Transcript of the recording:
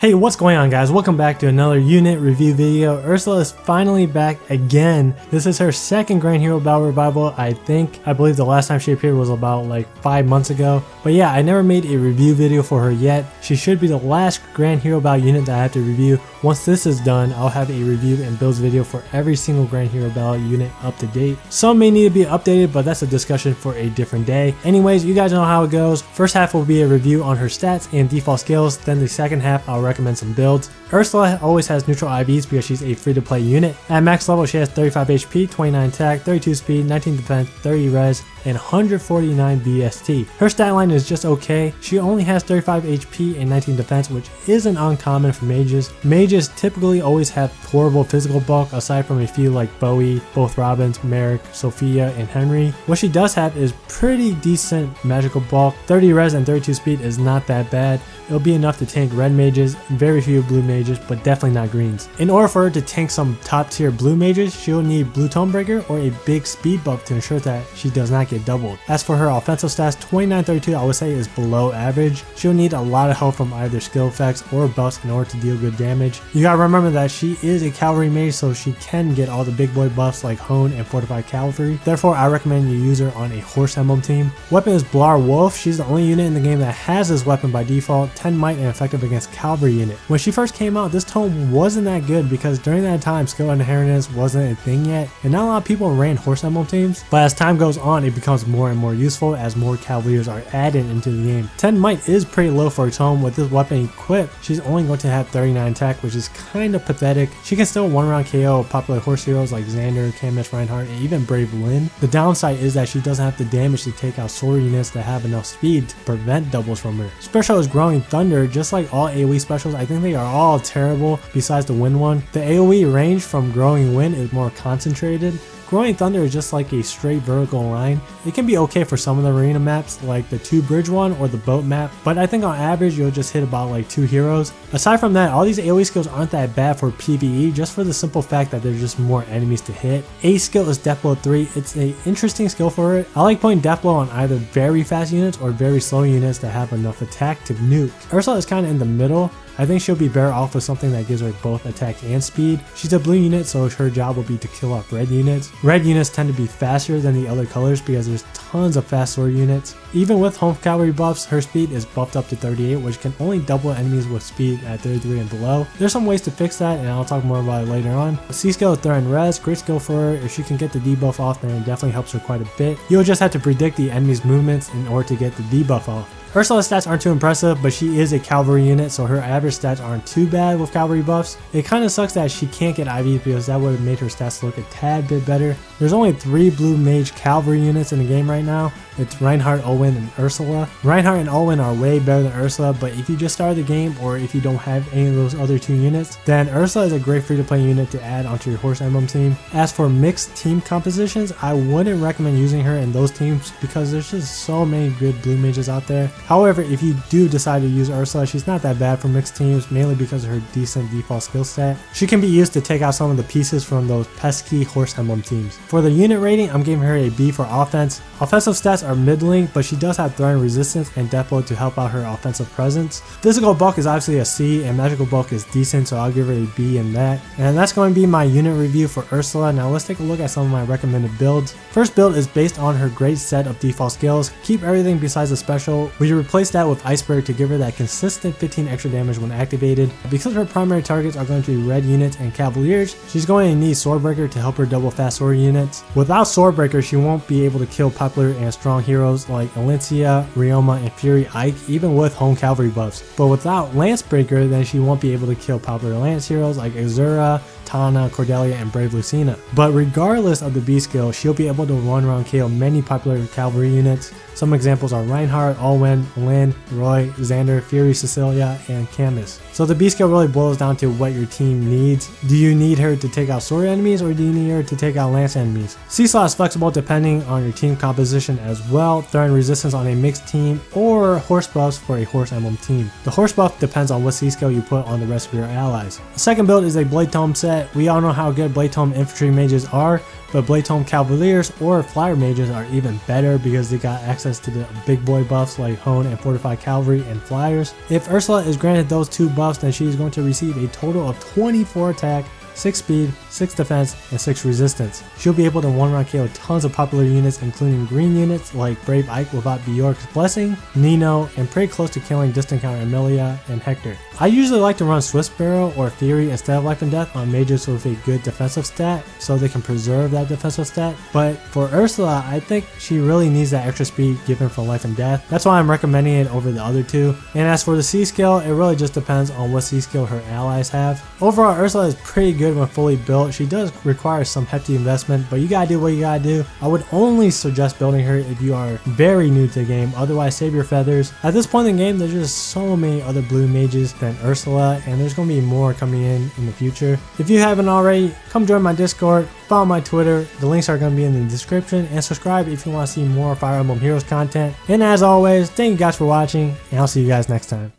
Hey, what's going on guys? Welcome back to another unit review video. Ursula is finally back again. This is her second Grand Hero Battle Revival. I believe the last time she appeared was about like 5 months ago. But yeah, I never made a review video for her yet. She should be the last Grand Hero Battle unit that I have to review. Once this is done, I'll have a review and builds video for every single Grand Hero Battle unit up to date. Some may need to be updated, but that's a discussion for a different day. Anyways, you guys know how it goes. First half will be a review on her stats and default skills. Then the second half, I'll recommend some builds. Ursula always has neutral IVs because she's a free-to-play unit. At max level, she has 35 HP, 29 attack, 32 speed, 19 defense, 30 res, and 149 BST. Her stat line is just okay. She only has 35 HP and 19 defense, which isn't uncommon for mages. Mages typically always have horrible physical bulk, aside from a few like Bowie, both Robins, Merrick, Sophia, and Henry. What she does have is pretty decent magical bulk. 30 res and 32 speed is not that bad. It'll be enough to tank red mages, very few blue mages, but definitely not greens. In order for her to tank some top tier blue mages, she'll need blue Tonebreaker or a big speed buff to ensure that she does not get doubled. As for her offensive stats, 29-32 I would say is below average. She'll need a lot of help from either skill effects or buffs in order to deal good damage. You gotta remember that she is a cavalry mage, so she can get all the big boy buffs like Hone and Fortified Cavalry. Therefore, I recommend you use her on a horse emblem team. Weapon is Blar Wolf. She's the only unit in the game that has this weapon by default. 10 might and effective against cavalry unit. When she first came out, this tome wasn't that good because during that time skill inheritance wasn't a thing yet, and not a lot of people ran horse emblem teams. But as time goes on, it becomes more and more useful as more cavaliers are added into the game. 10 might is pretty low for a tome. With this weapon equipped, she's only going to have 39 attack, which is kind of pathetic. She can still one round KO popular horse heroes like Xander, Camus, Reinhardt, and even Brave Lynn. The downside is that she doesn't have the damage to take out sword units that have enough speed to prevent doubles from her. Special is Growing Thunder. Just like all AoE specials, I think they are all terrible besides the wind one. The AoE range from Growing Wind is more concentrated. Growing Thunder is just like a straight vertical line. It can be okay for some of the arena maps like the 2 bridge one or the boat map, but I think on average you'll just hit about like 2 heroes. Aside from that, all these AoE skills aren't that bad for PvE, just for the simple fact that there's just more enemies to hit. Ace skill is Death Blow 3. It's an interesting skill for it. I like putting Death Blow on either very fast units or very slow units that have enough attack to nuke. Ursula is kind of in the middle. I think she'll be better off with something that gives her both attack and speed. She's a blue unit, so her job will be to kill off red units. Red units tend to be faster than the other colors because there's tons of fast sword units. Even with home cavalry buffs, her speed is buffed up to 38, which can only double enemies with speed at 33 and below. There's some ways to fix that, and I'll talk more about it later on. C skill is Threat and Res, great skill for her. If she can get the debuff off, then it definitely helps her quite a bit. You'll just have to predict the enemy's movements in order to get the debuff off. Ursula's stats aren't too impressive, but she is a cavalry unit, so her average stats aren't too bad with cavalry buffs. It kind of sucks that she can't get IVs because that would have made her stats look a tad bit better. There's only 3 blue mage cavalry units in the game right now. It's Reinhardt, Owen, and Ursula. Reinhardt and Owen are way better than Ursula, but if you just started the game or if you don't have any of those other 2 units, then Ursula is a great free-to-play unit to add onto your horse emblem team. As for mixed team compositions, I wouldn't recommend using her in those teams because there's just so many good blue mages out there. However, if you do decide to use Ursula, she's not that bad for mixed teams, mainly because of her decent default skill stat. She can be used to take out some of the pieces from those pesky horse emblem teams. For the unit rating, I'm giving her a B for offense. Offensive stats are middling, but she does have threat and resistance and death blow to help out her offensive presence. Physical bulk is obviously a C, and magical bulk is decent, so I'll give her a B in that. And that's going to be my unit review for Ursula. Now let's take a look at some of my recommended builds. First build is based on her great set of default skills. Keep everything besides the special. We replace that with Iceberg to give her that consistent 15 extra damage when activated. Because her primary targets are going to be red units and cavaliers, she's going to need Swordbreaker to help her double fast sword units. Without Swordbreaker, she won't be able to kill popular and strong heroes like Alencia, Ryoma, and Fury Ike, even with home cavalry buffs. But without Lancebreaker, then she won't be able to kill popular lance heroes like Ursula, Tana, Cordelia, and Brave Lucina. But regardless of the B skill, she'll be able to one-round KO many popular cavalry units. Some examples are Reinhardt, Alwyn, Lynn, Roy, Xander, Fury, Cecilia, and Camus. So the B skill really boils down to what your team needs. Do you need her to take out sword enemies or do you need her to take out lance enemies? C-slot is flexible depending on your team composition as well. Threat and resistance on a mixed team or horse buffs for a horse emblem team. The horse buff depends on what C skill you put on the rest of your allies. The second build is a Blade Tome set. But we all know how good Blade Tome infantry mages are, but Blade Tome Cavaliers or Flyer mages are even better because they got access to the big boy buffs like Hone and Fortified Cavalry and Flyers. If Ursula is granted those 2 buffs, then she is going to receive a total of 24 attack, 6 speed, 6 defense, and 6 resistance. She'll be able to one-run KO tons of popular units, including green units like Brave Ike without Bjork's Blessing, Nino, and pretty close to killing distant counter Amelia and Hector. I usually like to run Swift Barrel or Theory instead of Life and Death on mages with a good defensive stat so they can preserve that defensive stat, but for Ursula, I think she really needs that extra speed given from Life and Death. That's why I'm recommending it over the other 2. And as for the C skill, it really just depends on what C skill her allies have. Overall, Ursula is pretty good when fully built. She does require some hefty investment, but you gotta do what you gotta do. I would only suggest building her if you are very new to the game, otherwise save your feathers. At this point in the game, there's just so many other blue mages than Ursula, and there's gonna be more coming in the future. If you haven't already, come join my Discord, follow my Twitter, the links are gonna be in the description, and subscribe if you want to see more Fire Emblem Heroes content. And as always, thank you guys for watching, and I'll see you guys next time.